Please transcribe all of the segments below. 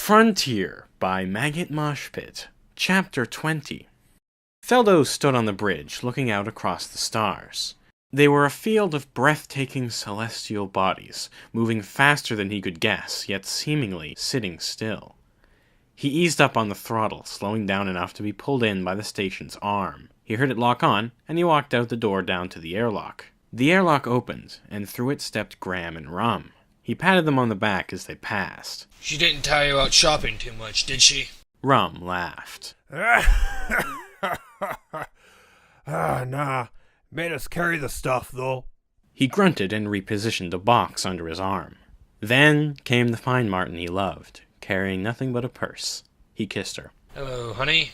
Frontier by Maggot Moshpit, Chapter 20. Feldo stood on the bridge, looking out across the stars. They were a field of breathtaking celestial bodies, moving faster than he could guess, yet seemingly sitting still. He eased up on the throttle, slowing down enough to be pulled in by the station's arm. He heard it lock on, and he walked out the door down to the airlock. The airlock opened, and through it stepped Graham and Rum. He patted them on the back as they passed. She didn't tire you out shopping too much, did she? Rum laughed. Nah. Made us carry the stuff, though. He grunted and repositioned a box under his arm. Then came the fine Martin he loved, carrying nothing but a purse. He kissed her. Hello, honey.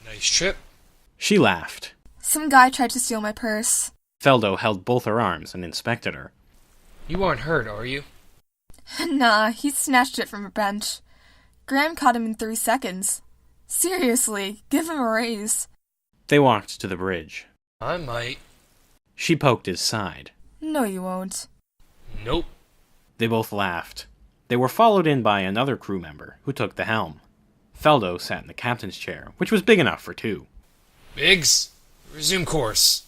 Nice trip. She laughed. Some guy tried to steal my purse. Feldo held both her arms and inspected her. You aren't hurt, are you? Nah, he snatched it from a bench. Graham caught him in 3 seconds. Seriously, give him a raise. They walked to the bridge. I might. She poked his side. No, you won't. Nope. They both laughed. They were followed in by another crew member, who took the helm. Feldo sat in the captain's chair, which was big enough for two. Biggs, resume course.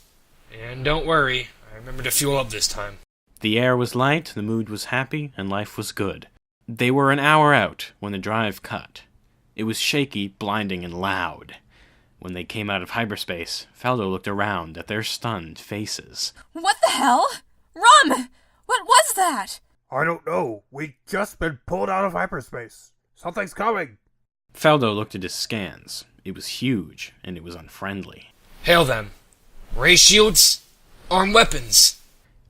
And don't worry, I remember to fuel up this time. The air was light, the mood was happy, and life was good. They were an hour out when the drive cut. It was shaky, blinding, and loud. When they came out of hyperspace, Feldo looked around at their stunned faces. What the hell? Rum! What was that? I don't know. We just been pulled out of hyperspace. Something's coming. Feldo looked at his scans. It was huge, and it was unfriendly. Hail them. Ray shields, armed weapons.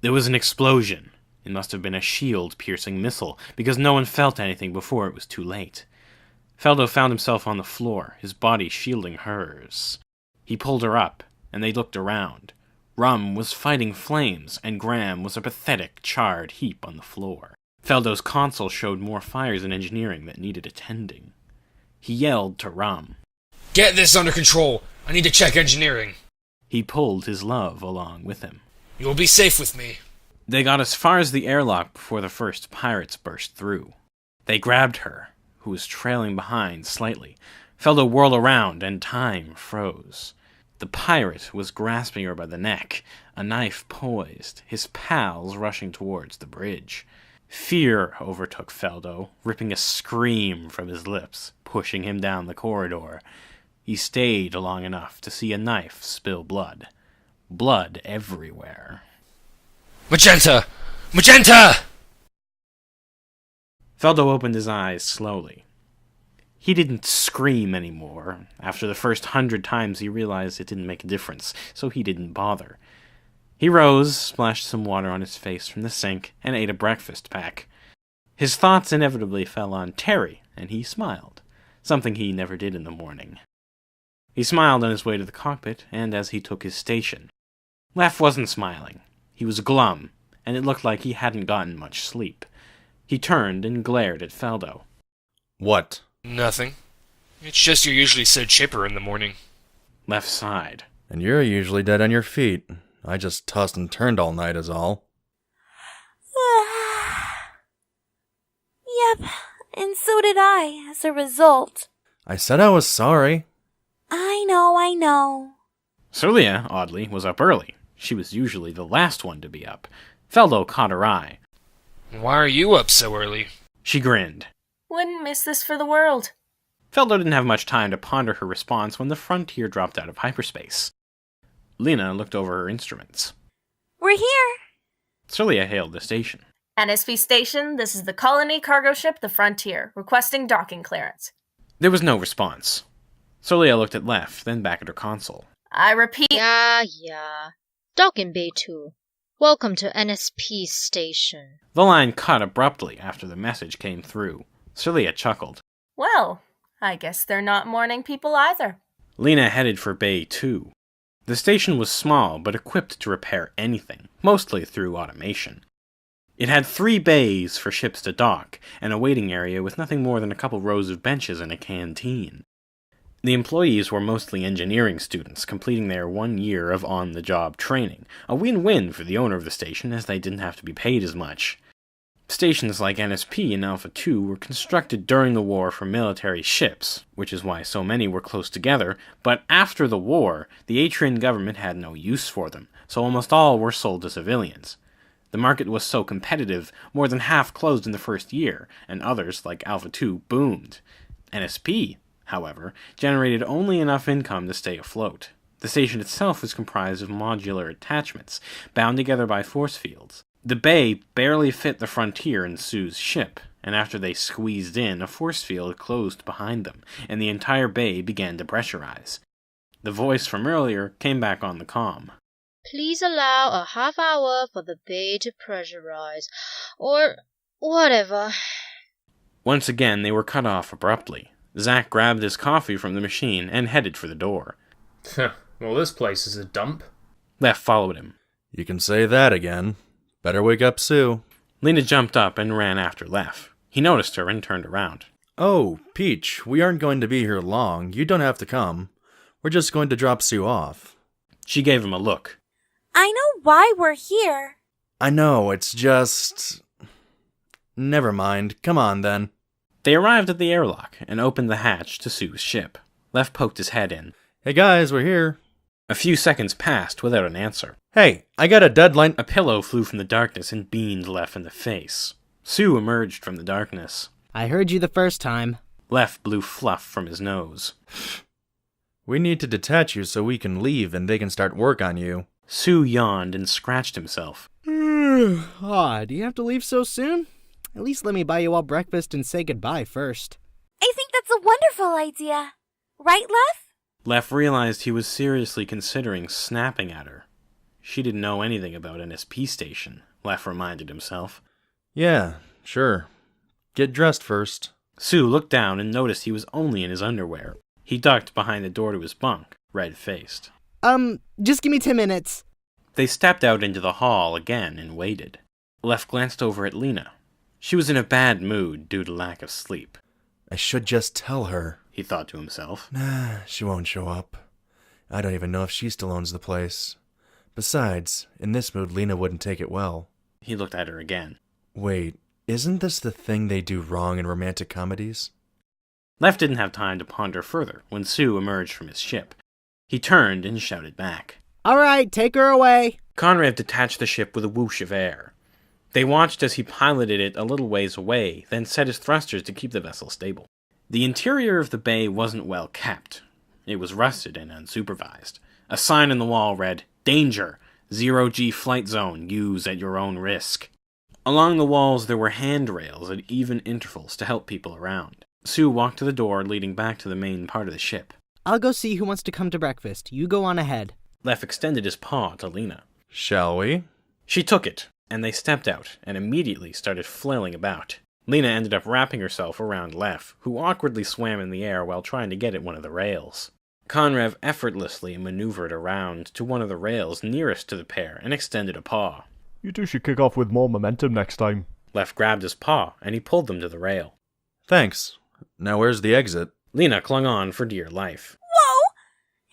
There was an explosion. It must have been a shield-piercing missile, because no one felt anything before it was too late. Feldo found himself on the floor, his body shielding hers. He pulled her up, and they looked around. Rum was fighting flames, and Graham was a pathetic, charred heap on the floor. Feldo's console showed more fires in engineering that needed attending. He yelled to Rum. Get this under control. I need to check engineering. He pulled his love along with him. You'll be safe with me. They got as far as the airlock before the first pirates burst through. They grabbed her, who was trailing behind slightly. Feldo whirled around, and time froze. The pirate was grasping her by the neck, a knife poised, his pals rushing towards the bridge. Fear overtook Feldo, ripping a scream from his lips, pushing him down the corridor. He stayed long enough to see a knife spill blood. Blood everywhere. Magenta! Magenta! Feldo opened his eyes slowly. He didn't scream anymore. After the first 100 times he realized it didn't make a difference, so he didn't bother. He rose, splashed some water on his face from the sink, and ate a breakfast pack. His thoughts inevitably fell on Terry, and he smiled, something he never did in the morning. He smiled on his way to the cockpit, and as he took his station. Leph wasn't smiling. He was glum, and it looked like he hadn't gotten much sleep. He turned and glared at Feldo. What? Nothing. It's just you're usually so chipper in the morning. Leph sighed. And you're usually dead on your feet. I just tossed and turned all night is all. Yep, and so did I, as a result. I said I was sorry. I know. Celia, oddly, was up early. She was usually the last one to be up. Feldo caught her eye. Why are you up so early? She grinned. Wouldn't miss this for the world. Feldo didn't have much time to ponder her response when the Frontier dropped out of hyperspace. Lena looked over her instruments. We're here. Celia hailed the station. NSP Station, this is the colony cargo ship, the Frontier, requesting docking clearance. There was no response. Celia looked at Leph, then back at her console. I repeat... Yeah. Docking Bay 2. Welcome to NSP Station. The line cut abruptly after the message came through. Celia chuckled. Well, I guess they're not morning people either. Lena headed for Bay 2. The station was small, but equipped to repair anything, mostly through automation. It had 3 bays for ships to dock, and a waiting area with nothing more than a couple rows of benches and a canteen. The employees were mostly engineering students, completing their 1 year of on-the-job training, a win-win for the owner of the station as they didn't have to be paid as much. Stations like NSP and Alpha 2 were constructed during the war for military ships, which is why so many were close together, but after the war, the Atrian government had no use for them, so almost all were sold to civilians. The market was so competitive, more than half closed in the first year, and others, like Alpha 2, boomed. NSP, however, generated only enough income to stay afloat. The station itself was comprised of modular attachments, bound together by force fields. The bay barely fit the Frontier and Sue's ship, and after they squeezed in, a force field closed behind them, and the entire bay began to pressurize. The voice from earlier came back on the comm. Please allow a half hour for the bay to pressurize, or whatever. Once again, they were cut off abruptly. Zack grabbed his coffee from the machine and headed for the door. Well, this place is a dump. Leph followed him. You can say that again. Better wake up Sue. Lena jumped up and ran after Leph. He noticed her and turned around. Oh, Peach, we aren't going to be here long. You don't have to come. We're just going to drop Sue off. She gave him a look. I know why we're here. I know, it's just... Never mind. Come on, then. They arrived at the airlock and opened the hatch to Sue's ship. Leph poked his head in. Hey guys, we're here. A few seconds passed without an answer. Hey, I got a deadline. A pillow flew from the darkness and beamed Leph in the face. Sue emerged from the darkness. I heard you the first time. Leph blew fluff from his nose. We need to detach you so we can leave and they can start work on you. Sue yawned and scratched himself. Do you have to leave so soon? At least let me buy you all breakfast and say goodbye first. I think that's a wonderful idea. Right, Leph? Leph realized he was seriously considering snapping at her. She didn't know anything about NSP Station, Leph reminded himself. Yeah, sure. Get dressed first. Sue looked down and noticed he was only in his underwear. He ducked behind the door to his bunk, red-faced. Just give me 10 minutes. They stepped out into the hall again and waited. Leph glanced over at Lena. She was in a bad mood due to lack of sleep. I should just tell her, he thought to himself. Nah, she won't show up. I don't even know if she still owns the place. Besides, in this mood, Lena wouldn't take it well. He looked at her again. Wait, isn't this the thing they do wrong in romantic comedies? Leph didn't have time to ponder further when Sue emerged from his ship. He turned and shouted back. All right, take her away. Conrad detached the ship with a whoosh of air. They watched as he piloted it a little ways away, then set his thrusters to keep the vessel stable. The interior of the bay wasn't well kept. It was rusted and unsupervised. A sign on the wall read, "Danger! Zero-G flight zone. Use at your own risk." Along the walls there were handrails at even intervals to help people around. Sue walked to the door leading back to the main part of the ship. I'll go see who wants to come to breakfast. You go on ahead. Leph extended his paw to Lena. Shall we? She took it, and they stepped out and immediately started flailing about. Lena ended up wrapping herself around Leph, who awkwardly swam in the air while trying to get at one of the rails. Conrev effortlessly maneuvered around to one of the rails nearest to the pair and extended a paw. You two should kick off with more momentum next time. Leph grabbed his paw, and he pulled them to the rail. Thanks. Now where's the exit? Lena clung on for dear life. Whoa!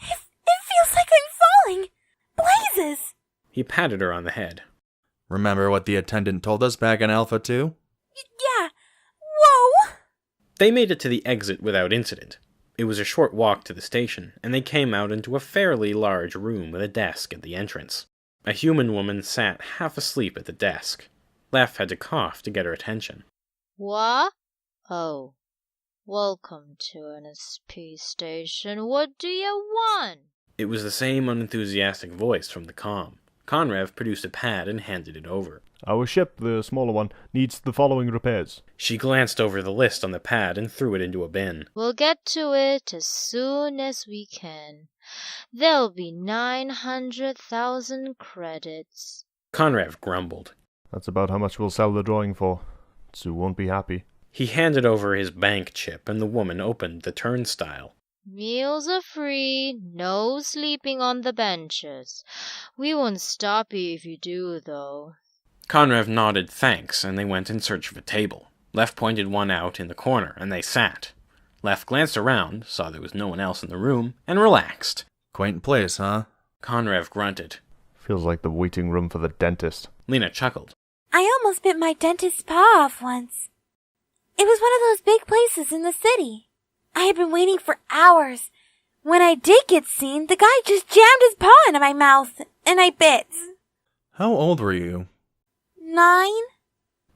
It feels like I'm falling! Blazes! He patted her on the head. Remember what the attendant told us back in Alpha 2? Yeah. Whoa! They made it to the exit without incident. It was a short walk to the station, and they came out into a fairly large room with a desk at the entrance. A human woman sat half asleep at the desk. Leph had to cough to get her attention. What? Oh. Welcome to NSP Station. What do you want? It was the same unenthusiastic voice from the comm. Conrev produced a pad and handed it over. Our ship, the smaller one, needs the following repairs. She glanced over the list on the pad and threw it into a bin. We'll get to it as soon as we can. There'll be 900,000 credits. Conrev grumbled. That's about how much we'll sell the drawing for. Sue won't be happy. He handed over his bank chip and the woman opened the turnstile. Meals are free, no sleeping on the benches. We won't stop you if you do, though. Conrev nodded thanks, and they went in search of a table. Leph pointed one out in the corner, and they sat. Leph glanced around, saw there was no one else in the room, and relaxed. Quaint place, huh? Conrev grunted. Feels like the waiting room for the dentist. Lena chuckled. I almost bit my dentist's paw off once. It was one of those big places in the city. I had been waiting for hours. When I did get seen, the guy just jammed his paw into my mouth, and I bit. How old were you? 9?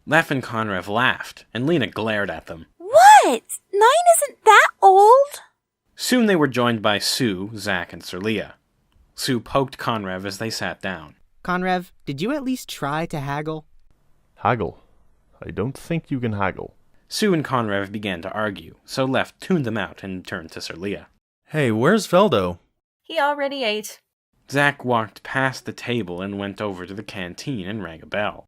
Leph and Conrev laughed, and Lena glared at them. What? 9 isn't that old? Soon they were joined by Sue, Zach, and Sirlia. Sue poked Conrev as they sat down. Conrev, did you at least try to haggle? Haggle? I don't think you can haggle. Sue and Conrev began to argue, so Leph tuned them out and turned to Sirlia. Hey, where's Feldo? He already ate. Zach walked past the table and went over to the canteen and rang a bell.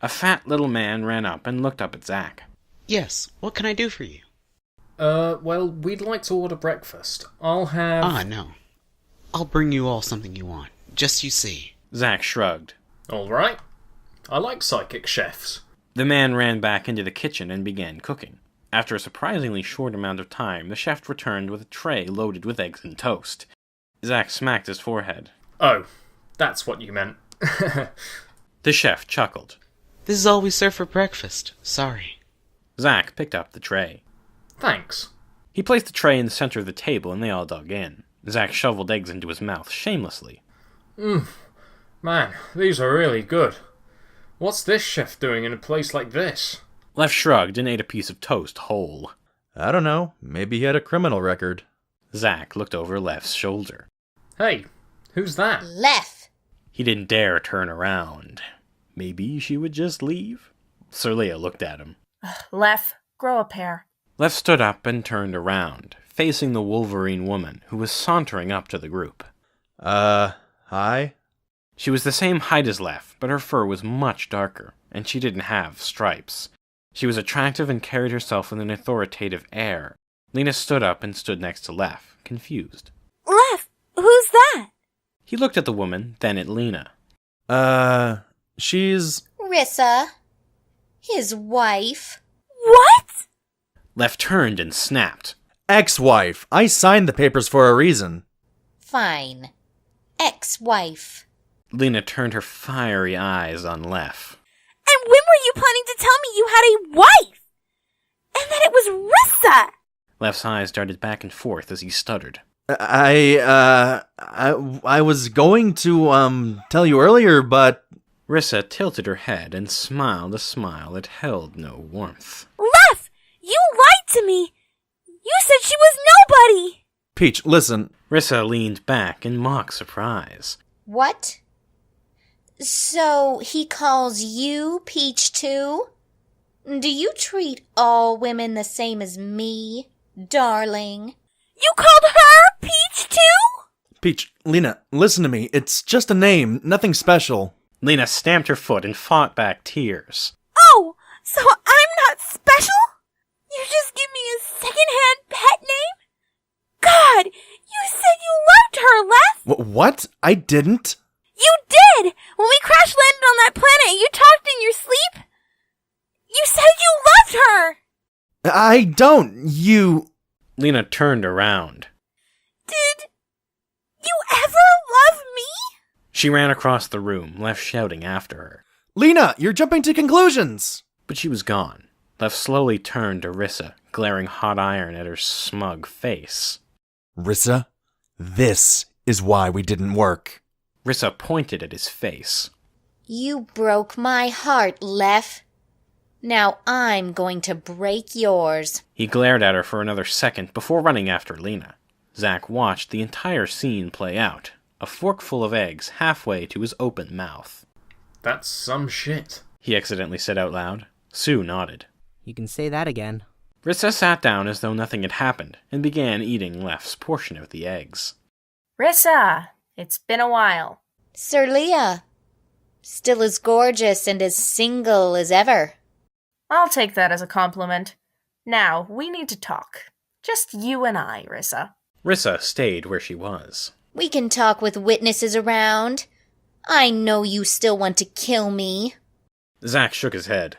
A fat little man ran up and looked up at Zach. Yes, what can I do for you? Well, we'd like to order breakfast. I'll have... No. I'll bring you all something you want. Just you see. Zach shrugged. All right. I like psychic chefs. The man ran back into the kitchen and began cooking. After a surprisingly short amount of time, the chef returned with a tray loaded with eggs and toast. Zach smacked his forehead. Oh, that's what you meant. The chef chuckled. This is all we serve for breakfast. Sorry. Zach picked up the tray. Thanks. He placed the tray in the center of the table and they all dug in. Zach shoveled eggs into his mouth shamelessly. Man, these are really good. What's this chef doing in a place like this? Leph shrugged and ate a piece of toast whole. I don't know. Maybe he had a criminal record. Zach looked over Leph's shoulder. Hey, who's that? Leph! He didn't dare turn around. Maybe she would just leave? Sirlia looked at him. Leph, grow a pair. Leph stood up and turned around, facing the Wolverine woman, who was sauntering up to the group. Hi? She was the same height as Leph, but her fur was much darker, and she didn't have stripes. She was attractive and carried herself with an authoritative air. Lena stood up and stood next to Leph, confused. Leph, who's that? He looked at the woman, then at Lena. She's... Rissa. His wife. What? Leph turned and snapped. Ex-wife. I signed the papers for a reason. Fine. Ex-wife. Lena turned her fiery eyes on Leph. And when were you planning to tell me you had a wife? And that it was Rissa? Leph's eyes darted back and forth as he stuttered. I was going to, tell you earlier, but... Rissa tilted her head and smiled a smile that held no warmth. Leph, you lied to me. You said she was nobody. Peach, listen. Rissa leaned back in mock surprise. What? So he calls you Peach too? Do you treat all women the same as me, darling? You called her Peach too? Peach, Lena, listen to me. It's just a name, nothing special. Lena stamped her foot and fought back tears. Oh, so I'm not special? You just give me a second-hand pet name? God, you said you loved her, Leph! What? I didn't. You did! When we crash-landed on that planet, you talked in your sleep. You said you loved her! I don't. You... Lena turned around. Did you ever love me? She ran across the room, Leph shouting after her. Lena, you're jumping to conclusions! But she was gone. Leph slowly turned to Rissa, glaring hot iron at her smug face. Rissa, this is why we didn't work. Rissa pointed at his face. You broke my heart, Leph. Now I'm going to break yours. He glared at her for another second before running after Lena. Zach watched the entire scene play out, a forkful of eggs halfway to his open mouth. That's some shit, he accidentally said out loud. Sue nodded. You can say that again. Rissa sat down as though nothing had happened and began eating Leph's portion of the eggs. Rissa, it's been a while. Sirlia, still as gorgeous and as single as ever. I'll take that as a compliment. Now, we need to talk. Just you and I, Rissa. Rissa stayed where she was. We can talk with witnesses around. I know you still want to kill me. Zach shook his head.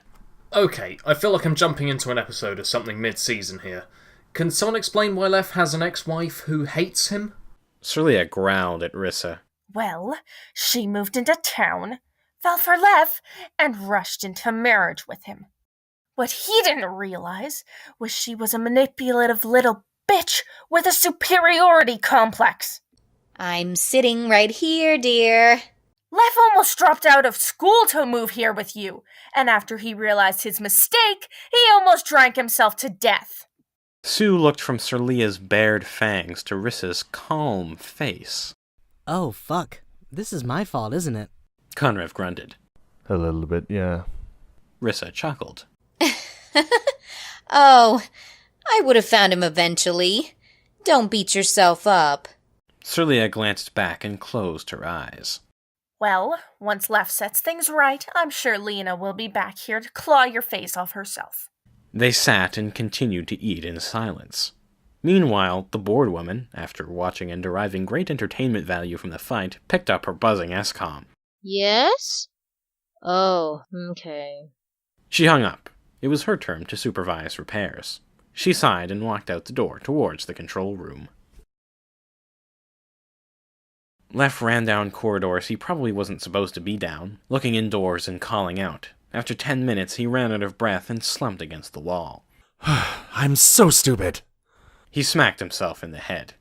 Okay, I feel like I'm jumping into an episode of something mid-season here. Can someone explain why Leph has an ex-wife who hates him? Sirlia growled at Rissa. Well, she moved into town, fell for Leph, and rushed into marriage with him. What he didn't realize was she was a manipulative little bitch with a superiority complex. I'm sitting right here, dear. Leph almost dropped out of school to move here with you, and after he realized his mistake, he almost drank himself to death. Sue looked from Sir Leah's bared fangs to Rissa's calm face. Oh, fuck. This is my fault, isn't it? Conrev grunted. A little bit, yeah. Rissa chuckled. Oh, I would have found him eventually. Don't beat yourself up. Sir Leah glanced back and closed her eyes. Well, once Leph sets things right, I'm sure Lena will be back here to claw your face off herself. They sat and continued to eat in silence. Meanwhile, the bored woman, after watching and deriving great entertainment value from the fight, picked up her buzzing SCOM. Yes? Oh, okay. She hung up. It was her turn to supervise repairs. She sighed and walked out the door towards the control room. Leph ran down corridors he probably wasn't supposed to be down, looking indoors and calling out. After 10 minutes, he ran out of breath and slumped against the wall. I'm so stupid. He smacked himself in the head.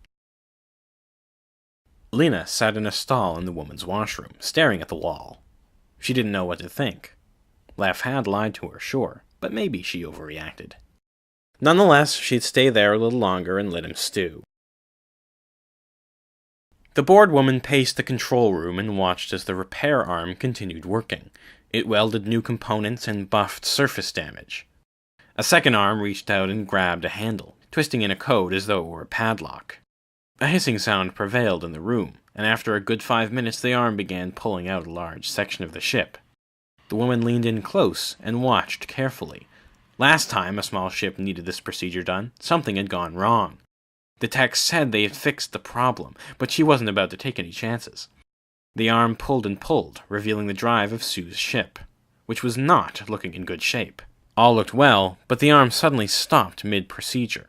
Lena sat in a stall in the woman's washroom, staring at the wall. She didn't know what to think. Leph had lied to her, sure, but maybe she overreacted. Nonetheless, she'd stay there a little longer and let him stew. The bored woman paced the control room and watched as the repair arm continued working. It welded new components and buffed surface damage. A second arm reached out and grabbed a handle, twisting in a code as though it were a padlock. A hissing sound prevailed in the room, and after a good 5 minutes the arm began pulling out a large section of the ship. The woman leaned in close and watched carefully. Last time a small ship needed this procedure done, something had gone wrong. The tech said they had fixed the problem, but she wasn't about to take any chances. The arm pulled and pulled, revealing the drive of Sue's ship, which was not looking in good shape. All looked well, but the arm suddenly stopped mid-procedure.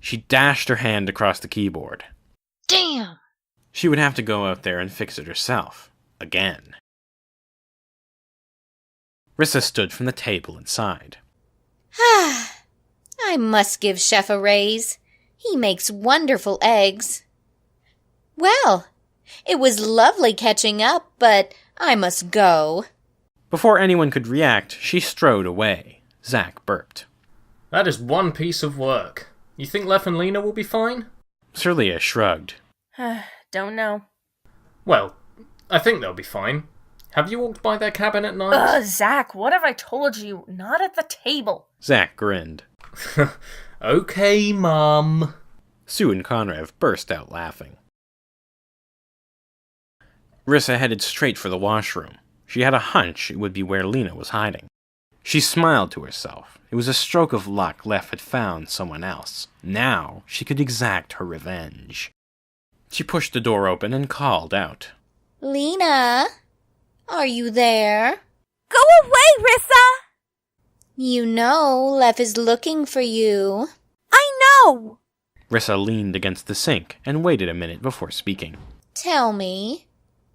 She dashed her hand across the keyboard. Damn! She would have to go out there and fix it herself. Again. Rissa stood from the table and sighed. I must give Chef a raise. He makes wonderful eggs. Well, it was lovely catching up, but I must go. Before anyone could react, she strode away. Zack burped. That is one piece of work. You think Leph and Lena will be fine? Sir Leah shrugged. Don't know. Well, I think they'll be fine. Have you walked by their cabin at night? Zack, what have I told you? Not at the table. Zack grinned. Okay, Mum. Sue and Conrev burst out laughing. Rissa headed straight for the washroom. She had a hunch it would be where Lena was hiding. She smiled to herself. It was a stroke of luck Leph had found someone else. Now she could exact her revenge. She pushed the door open and called out. Lena, are you there? Go away, Rissa! You know Leph is looking for you. I know! Rissa leaned against the sink and waited a minute before speaking. Tell me,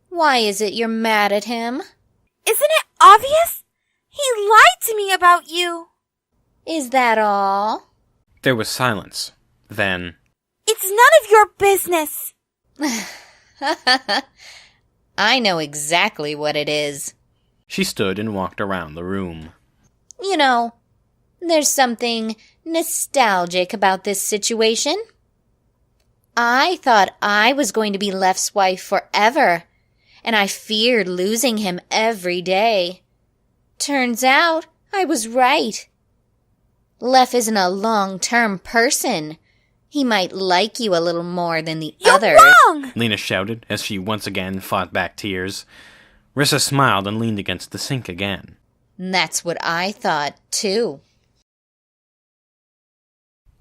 why is it you're mad at him? Isn't it obvious? He lied to me about you. Is that all? There was silence. Then, It's none of your business. I know exactly what it is. she stood and walked around the room. You know, there's something nostalgic about this situation. I thought I was going to be Leph's wife forever, and I feared losing him every day. Turns out I was right. Leph isn't a long-term person. He might like you a little more than the others. You're wrong! Lena shouted as she once again fought back tears. Rissa smiled and leaned against the sink again. That's what I thought, too.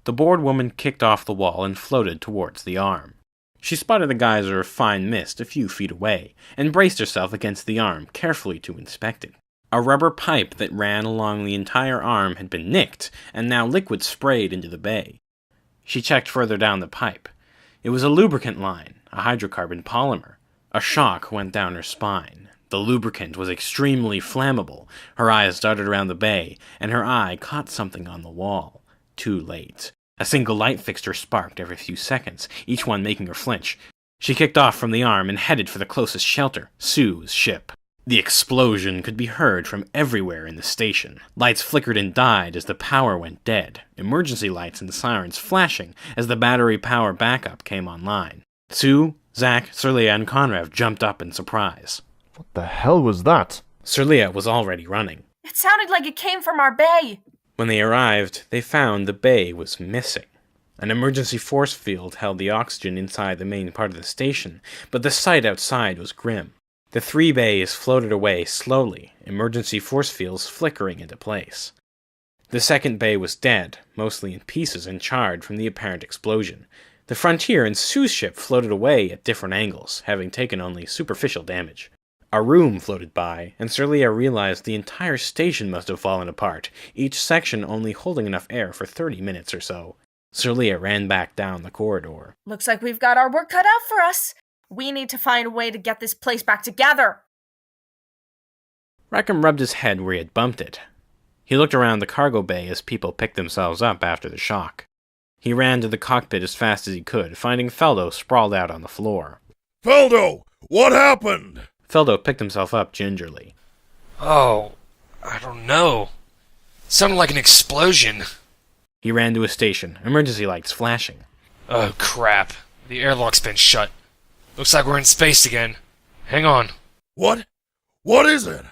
The bored woman kicked off the wall and floated towards the arm. She spotted a geyser of fine mist a few feet away, and braced herself against the arm, carefully to inspect it. A rubber pipe that ran along the entire arm had been nicked, and now liquid sprayed into the bay. She checked further down the pipe. It was a lubricant line, a hydrocarbon polymer. A shock went down her spine. The lubricant was extremely flammable. Her eyes darted around the bay, and her eye caught something on the wall. Too late. A single light fixture sparked every few seconds, each one making her flinch. She kicked off from the arm and headed for the closest shelter, Sue's ship. The explosion could be heard from everywhere in the station. Lights flickered and died as the power went dead, emergency lights and sirens flashing as the battery power backup came online. Sue, Zach, Sirlia, and Conrav jumped up in surprise. What the hell was that? Sirlia was already running. It sounded like it came from our bay. When they arrived, they found the bay was missing. An emergency force field held the oxygen inside the main part of the station, but the sight outside was grim. The 3 bays floated away slowly, emergency force fields flickering into place. The second bay was dead, mostly in pieces and charred from the apparent explosion. The Frontier and Sue's ship floated away at different angles, having taken only superficial damage. A room floated by, and Sirlia realized the entire station must have fallen apart, each section only holding enough air for 30 minutes or so. Sirlia ran back down the corridor. Looks like we've got our work cut out for us. We need to find a way to get this place back together. Rackham rubbed his head where he had bumped it. He looked around the cargo bay as people picked themselves up after the shock. He ran to the cockpit as fast as he could, finding Feldo sprawled out on the floor. Feldo, what happened? Feldo picked himself up gingerly. Oh, I don't know. It sounded like an explosion. He ran to his station, emergency lights flashing. Oh, crap. The airlock's been shut. Looks like we're in space again. Hang on. What? What is it?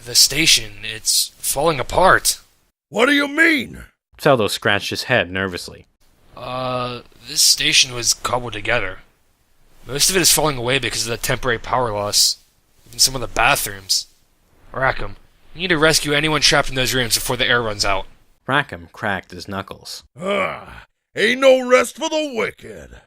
The station, it's falling apart. What do you mean? Feldo scratched his head nervously. This station was cobbled together. Most of it is falling away because of the temporary power loss. Even some of the bathrooms. Rackham, you need to rescue anyone trapped in those rooms before the air runs out. Rackham cracked his knuckles. Ain't no rest for the wicked.